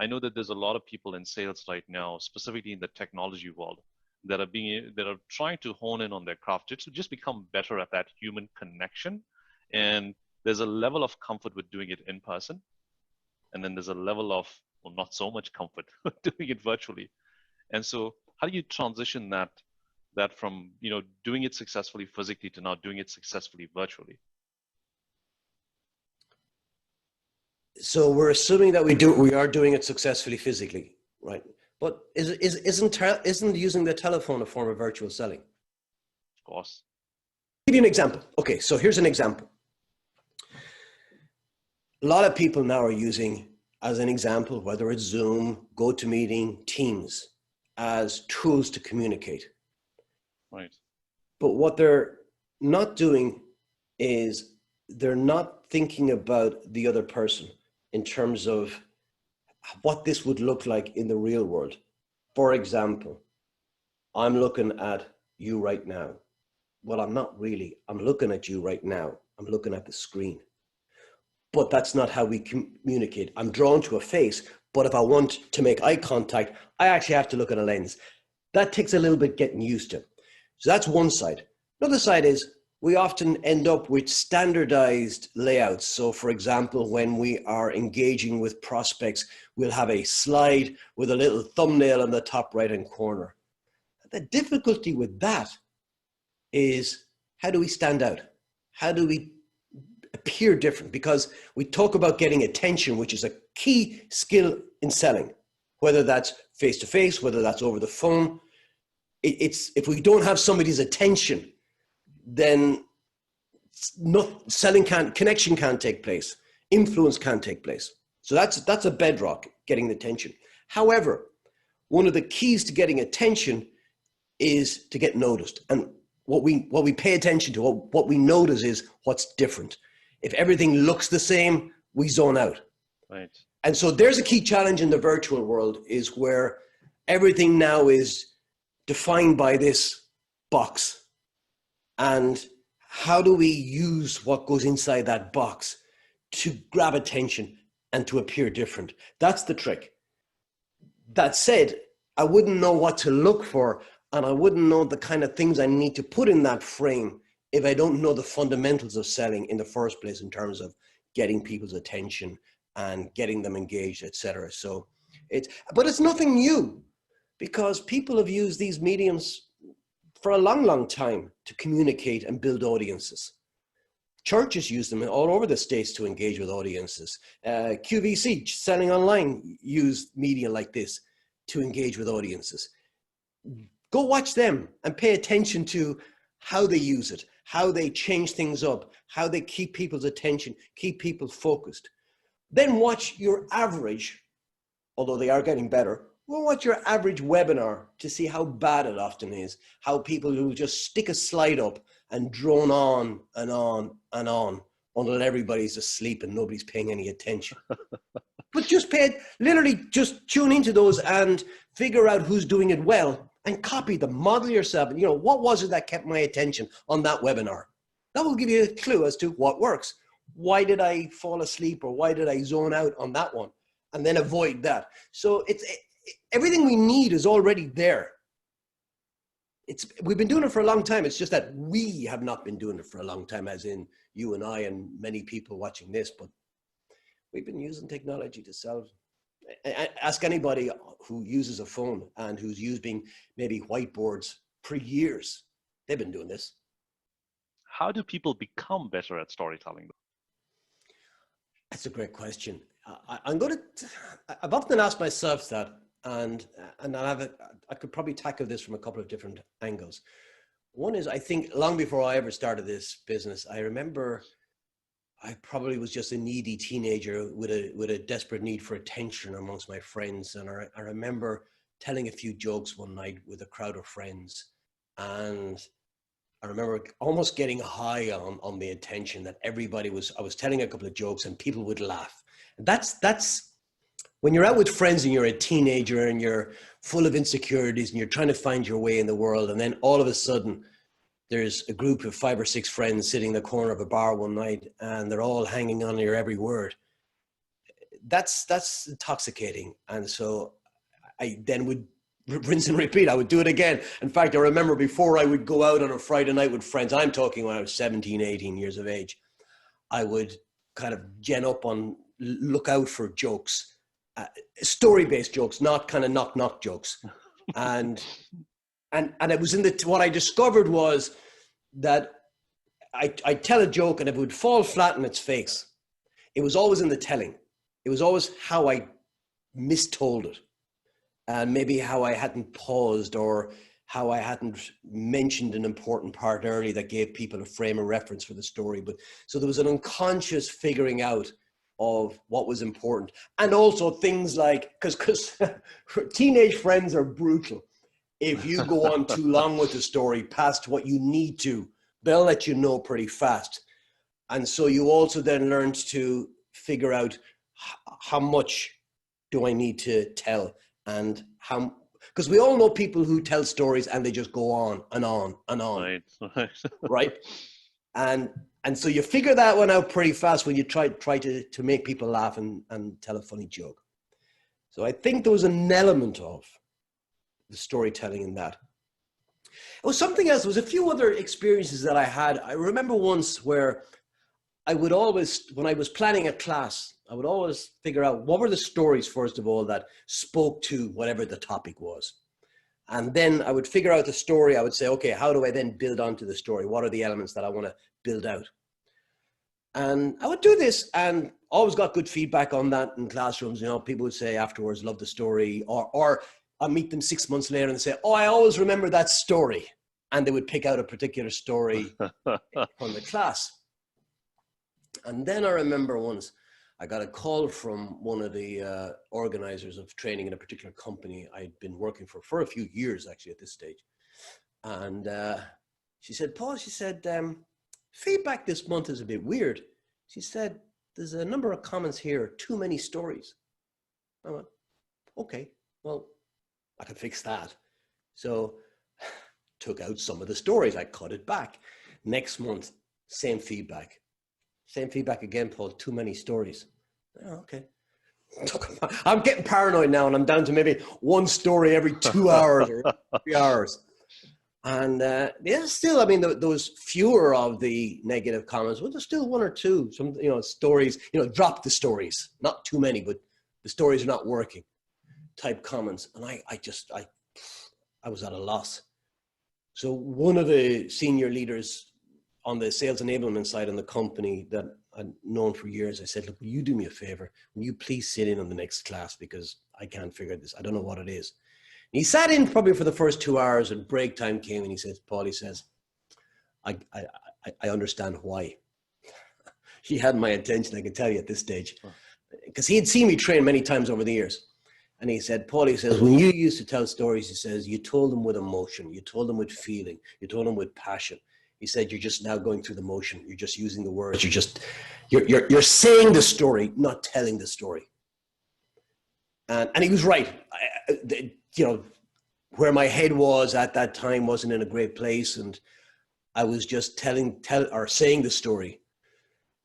I know that there's a lot of people in sales right now, specifically in the technology world, that are trying to hone in on their craft to just become better at that human connection. And there's a level of comfort with doing it in person, and then there's a level of, well, not so much comfort doing it virtually. And so how do you transition that from, doing it successfully physically to now doing it successfully virtually? So we're assuming that we are doing it successfully physically, right? But isn't using the telephone a form of virtual selling? Of course. I'll give you an example. Okay, so here's an example. A lot of people now are using, as an example, whether it's Zoom, GoToMeeting, Teams, as tools to communicate. Right. But what they're not doing is they're not thinking about the other person in terms of what this would look like in the real world. For example, I'm looking at you right now. Well, I'm not really. I'm looking at you right now. I'm looking at the screen. But that's not how we communicate. I'm drawn to a face, but if I want to make eye contact, I actually have to look at a lens. That takes a little bit getting used to. So that's one side. Another side is we often end up with standardized layouts. So for example, when we are engaging with prospects, we'll have a slide with a little thumbnail in the top right-hand corner. The difficulty with that is, how do we stand out? How do we appear different? Because we talk about getting attention, which is a key skill in selling, whether that's face-to-face, whether that's over the phone. If we don't have somebody's attention, then connection can't take place. Influence can't take place. So that's a bedrock, getting the attention. However, one of the keys to getting attention is to get noticed. And what we pay attention to, what we notice is what's different. If everything looks the same, we zone out. Right. And so there's a key challenge in the virtual world, is where everything now is defined by this box. And how do we use what goes inside that box to grab attention and to appear different? That's the trick. That said, I wouldn't know what to look for, and I wouldn't know the kind of things I need to put in that frame if I don't know the fundamentals of selling in the first place, in terms of getting people's attention and getting them engaged, etc. So but it's nothing new, because people have used these mediums for a long, long time to communicate and build audiences. Churches use them all over the States to engage with audiences. QVC, selling online, use media like this to engage with audiences. Go watch them and pay attention to how they use it, how they change things up, how they keep people's attention, keep people focused. Then watch your average, although they are getting better, well, watch your average webinar to see how bad it often is, how people will just stick a slide up and drone on and on and on until everybody's asleep and nobody's paying any attention. But literally just tune into those and figure out who's doing it well and copy them, model yourself. And, what was it that kept my attention on that webinar? That will give you a clue as to what works. Why did I fall asleep, or why did I zone out on that one? And then avoid that. So everything we need is already there. We've been doing it for a long time. It's just that we have not been doing it for a long time, as in you and I and many people watching this, but we've been using technology to sell. Ask anybody who uses a phone and who's using maybe whiteboards for years. They've been doing this. How do people become better at storytelling? That's a great question. I've often asked myself that, and I could probably tackle this from a couple of different angles. One is, I think long before I ever started this business, I remember I probably was just a needy teenager with a desperate need for attention amongst my friends. And I remember telling a few jokes one night with a crowd of friends. And I remember almost getting high on the attention that I was telling a couple of jokes and people would laugh. And that's when you're out with friends and you're a teenager and you're full of insecurities and you're trying to find your way in the world. And then all of a sudden there's a group of 5 or 6 friends sitting in the corner of a bar one night and they're all hanging on your every word. that's intoxicating. And so I then would rinse and repeat. I would do it again. In fact, I remember before I would go out on a Friday night with friends, I'm talking when I was 17, 18 years of age, I would kind of gen up on, look out for jokes, story-based jokes, not kind of knock-knock jokes. And it was what I discovered was that I'd tell a joke and it would fall flat in its face. It was always in the telling. It was always how I mistold it. And maybe how I hadn't paused, or how I hadn't mentioned an important part early that gave people a frame of reference for the story. But so there was an unconscious figuring out of what was important. And also things like, because teenage friends are brutal. If you go on too long with the story past what you need to, they'll let you know pretty fast. And so you also then learned to figure out how much do I need to tell, and how, because we all know people who tell stories and they just go on and on and on. Right. Right. And so you figure that one out pretty fast when you try to make people laugh and tell a funny joke. So I think there was an element of the storytelling in that. It was something else. There was a few other experiences that I had. I remember once where I would always, when I was planning a class, I would always figure out what were the stories, first of all, that spoke to whatever the topic was. And then I would figure out the story. I would say, okay, how do I then build onto the story? What are the elements that I want to build out? And I would do this and always got good feedback on that in classrooms. You know, people would say afterwards, love the story, or I'll meet them 6 months later and say, oh, I always remember that story. And they would pick out a particular story from the class. And then I remember once I got a call from one of the organizers of training in a particular company I'd been working for a few years, actually, at this stage. And she said, Paul, she said, feedback this month is a bit weird. She said, there's a number of comments here, too many stories. I went, okay, well, I can fix that. So took out some of the stories. I cut it back. Next month, same feedback. Same feedback again, Paul, too many stories. Oh, okay. I'm getting paranoid now, and I'm down to maybe one story every 2 hours or 3 hours. And yeah, still, I mean, there was fewer of the negative comments, but there's still one or two, some, you know, stories, you know, drop the stories, not too many, but the stories are not working type comments. And I was at a loss. So one of the senior leaders on the sales enablement side in the company that I'd known for years, I said, look, will you do me a favor? Will you please sit in on the next class, because I can't figure this. I don't know what it is. And he sat in probably for the first 2 hours, and break time came, and he says, Paul, he says, I understand why. He had my attention, I can tell you at this stage, because he had seen me train many times over the years. And he said, Paul, he says, when you used to tell stories, he says, you told them with emotion, you told them with feeling, you told them with passion. He said, you're just now going through the motion. You're just using the words. You're saying the story, not telling the story. And he was right. You know, where my head was at that time wasn't in a great place. And I was just saying the story.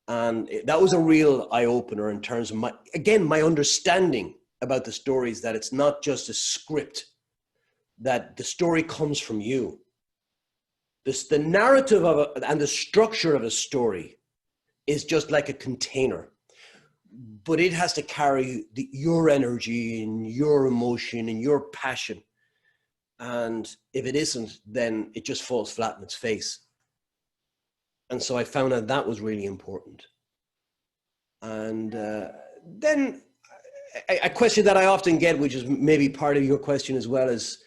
And that was a real eye opener in terms of my understanding about the stories, that it's not just a script, that the story comes from you. The narrative and the structure of a story is just like a container, but it has to carry your energy and your emotion and your passion. And if it isn't, then it just falls flat in its face. And so I found out that was really important. And then a question that I often get, which is maybe part of your question as well, is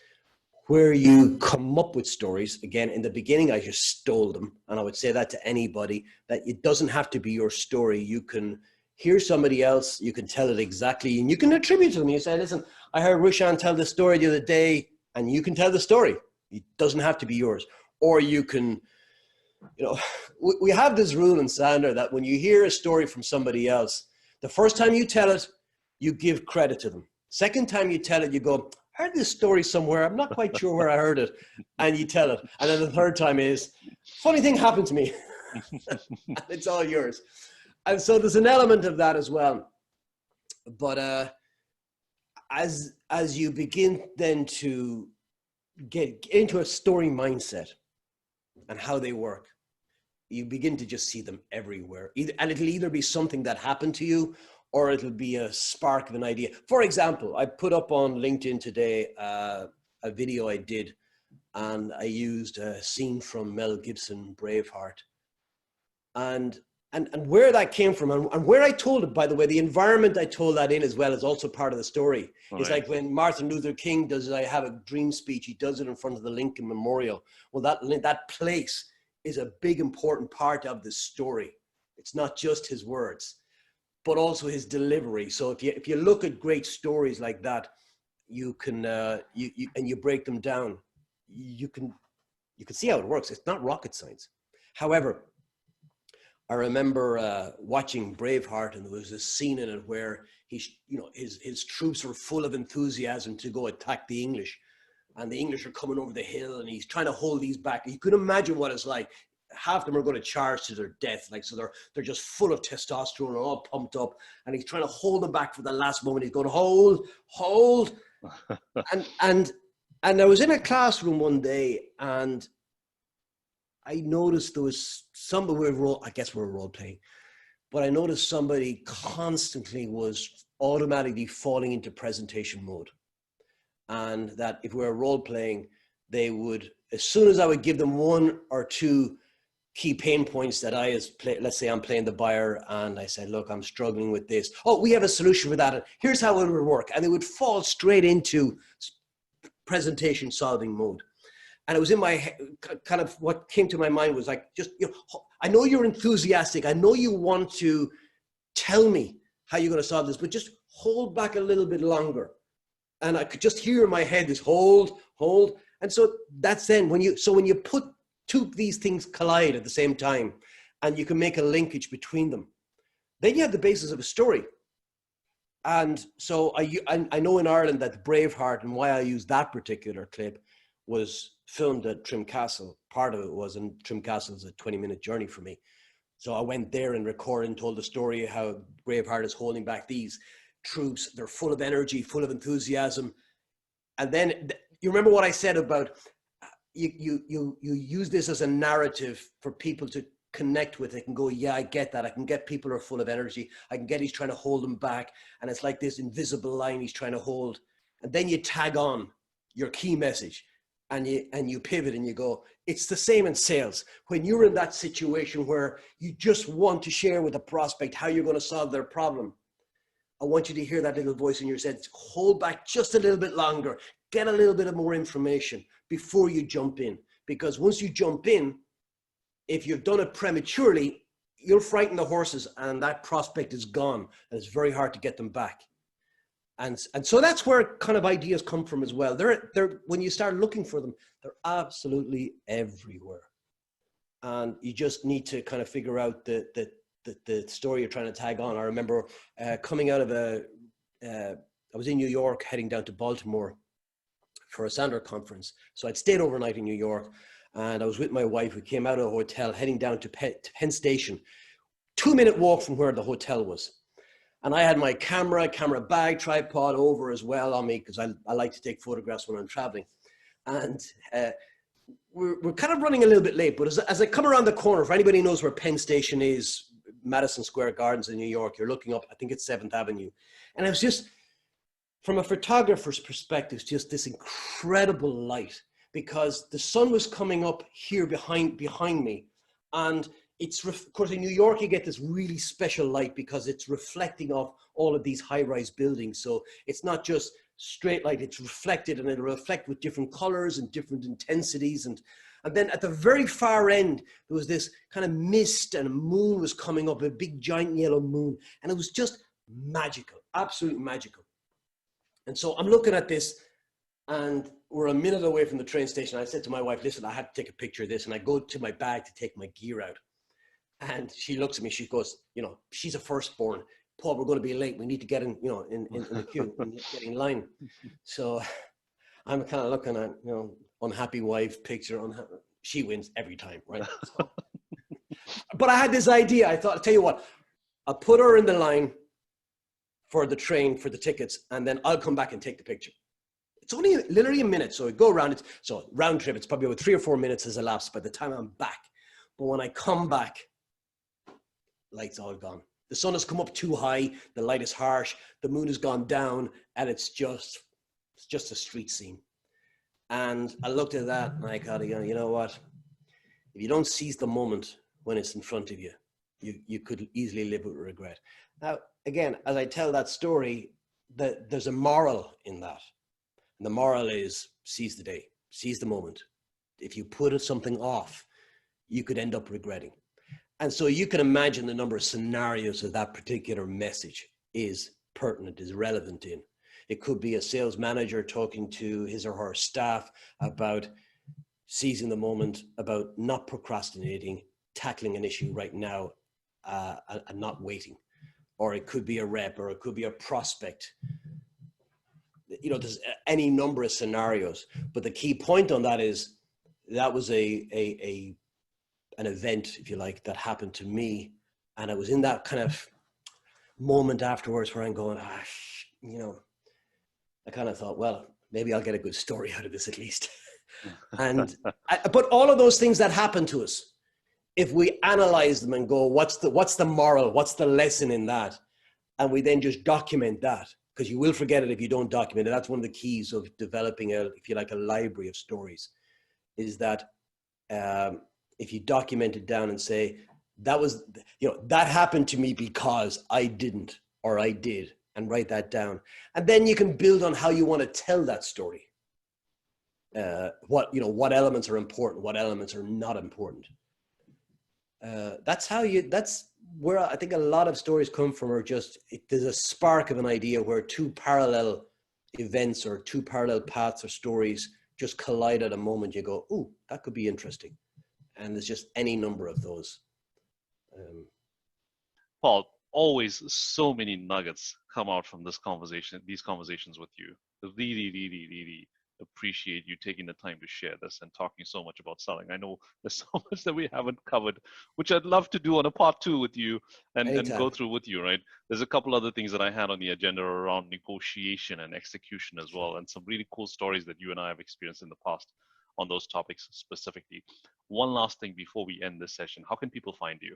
where you come up with stories. Again, in the beginning, I just stole them. And I would say that to anybody, that it doesn't have to be your story. You can hear somebody else, you can tell it exactly, and you can attribute to them. You say, listen, I heard Rushan tell the story the other day, and you can tell the story. It doesn't have to be yours. Or you can, you know, we have this rule in Sandler that when you hear a story from somebody else, the first time you tell it, you give credit to them. Second time you tell it, you go, I heard this story somewhere. I'm not quite sure where I heard it. And you tell it. And then the third time is, funny thing happened to me. And it's all yours. And so there's an element of that as well. But as you begin then to get into a story mindset and how they work, you begin to just see them everywhere. And it'll either be something that happened to you, or it'll be a spark of an idea. For example, I put up on LinkedIn today a video I did, and I used a scene from Mel Gibson, Braveheart. And where that came from, and where I told it, by the way, the environment I told that in as well is also part of the story. Right. It's like when Martin Luther King does I Have a Dream speech, he does it in front of the Lincoln Memorial. Well, that place is a big, important part of the story. It's not just his words, but also his delivery. So if you look at great stories like that, you can and you break them down, you can see how it works. It's not rocket science. However, I remember watching Braveheart, and there was a scene in it where his troops were full of enthusiasm to go attack the English, and the English are coming over the hill, and he's trying to hold these back. You could imagine what it's like. Half of them are going to charge to their death, so they're just full of testosterone and all pumped up, and he's trying to hold them back for the last moment. He's going, hold, and I was in a classroom one day, and I noticed there was somebody, I guess we were role playing, but I noticed somebody constantly was automatically falling into presentation mode. And that if we were role playing, they would, as soon as I would give them one or two key pain points that let's say I'm playing the buyer, and I said, look, I'm struggling with this. Oh, we have a solution for that. And here's how it would work. And they would fall straight into presentation solving mode. And it was in my head, kind of what came to my mind was like, I know you're enthusiastic. I know you want to tell me how you're going to solve this, but just hold back a little bit longer. And I could just hear in my head this hold. And so that's then when you put these things collide at the same time, and you can make a linkage between them, then you have the basis of a story. And so I know in Ireland that Braveheart, and why I use that particular clip, was filmed at Trim Castle. Part of it was, and Trim Castle is a 20-minute journey for me. So I went there and recorded and told the story how Braveheart is holding back these troops. They're full of energy, full of enthusiasm. And then you remember what I said about you use this as a narrative for people to connect with. They can go, yeah, I get that. I can get people who are full of energy. I can get he's trying to hold them back. And it's like this invisible line he's trying to hold. And then you tag on your key message. And you pivot and you go, it's the same in sales. When you're in that situation where you just want to share with a prospect how you're going to solve their problem, I want you to hear that little voice in your head. Hold back just a little bit longer. Get a little bit of more information before you jump in. Because once you jump in, if you've done it prematurely, you'll frighten the horses, and that prospect is gone, and it's very hard to get them back. And so that's where kind of ideas come from as well. They're when you start looking for them, they're absolutely everywhere. And you just need to kind of figure out the story you're trying to tag on. I remember coming out of I was in New York heading down to Baltimore for a Sandler conference. So I'd stayed overnight in New York, and I was with my wife. We came out of the hotel heading down to Penn Station, 2-minute walk from where the hotel was. And I had my camera bag, tripod over as well on me, because I like to take photographs when I'm traveling. And we're kind of running a little bit late, but as I come around the corner, if anybody knows where Penn Station is, Madison Square Gardens in New York, you're looking up, I think it's 7th Avenue. And it was just, from a photographer's perspective, just this incredible light, because the sun was coming up here behind me. And of course, in New York, you get this really special light because it's reflecting off all of these high-rise buildings. So it's not just straight light, it's reflected, and it'll reflect with different colors and different intensities. And then at the very far end, there was this kind of mist, and a moon was coming up, a big giant yellow moon. And it was just magical, absolutely magical. And so I'm looking at this, and we're a minute away from the train station. I said to my wife, listen, I had to take a picture of this. And I go to my bag to take my gear out. And she looks at me, she goes, she's a firstborn. Paul, we're going to be late. We need to get in, in the queue and get in line. So I'm kind of looking at, unhappy wife picture. She wins every time, right? So, but I had this idea. I thought, I'll tell you what, I'll put her in the line. for the train, for the tickets, and then I'll come back and take the picture. It's only literally a minute. So I go around it. So round trip, it's probably about 3 or 4 minutes has elapsed by the time I'm back. But when I come back, light's all gone. The sun has come up too high. The light is harsh. The moon has gone down, and it's just a street scene. And I looked at that and I got to go, you know what? If you don't seize the moment when it's in front of you, you could easily live with regret. Now, again, as I tell that story, there's a moral in that. And the moral is seize the day, seize the moment. If you put something off, you could end up regretting. And so you can imagine the number of scenarios that that particular message is pertinent, is relevant in. It could be a sales manager talking to his or her staff about seizing the moment, about not procrastinating, tackling an issue right now, and not waiting. Or it could be a rep, or it could be a prospect. You know, there's any number of scenarios, but the key point on that is that was an event, if you like, that happened to me. And I was in that kind of moment afterwards where I'm going, you know, I kind of thought, well, maybe I'll get a good story out of this at least. But all of those things that happen to us, if we analyze them and go, what's the moral, what's the lesson in that? And we then just document that, because you will forget it if you don't document it. That's one of the keys of developing if you like, a library of stories, is that if you document it down and say, that happened to me because I didn't, or I did, and write that down. And then you can build on how you want to tell that story. What elements are important, what elements are not important. That's where I think a lot of stories come from, or there's a spark of an idea where two parallel events or two parallel paths or stories just collide at a moment. You go, ooh, that could be interesting. And there's just any number of those. Paul, always so many nuggets come out from these conversations with you. Really, really, really appreciate you taking the time to share this and talking so much about selling. I know there's so much that we haven't covered, which I'd love to do on a part 2 with you and go through with you, right? There's a couple other things that I had on the agenda around negotiation and execution as well, and some really cool stories that you and I have experienced in the past on those topics specifically. One last thing before we end this session, how can people find you?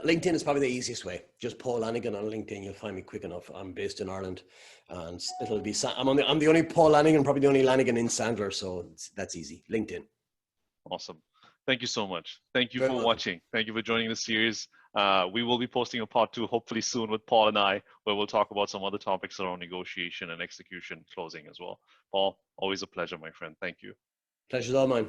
LinkedIn is probably the easiest way. Just Paul Lanigan on LinkedIn. You'll find me quick enough. I'm based in Ireland, and it'll be. I'm the only Paul Lanigan, probably the only Lanigan in Sandler, so that's easy. LinkedIn. Awesome. Thank you so much. Thank you for watching. Thank you for joining the series. We will be posting a part 2 hopefully soon with Paul and I, where we'll talk about some other topics around negotiation and execution closing as well. Paul, always a pleasure, my friend. Thank you. Pleasure's all mine.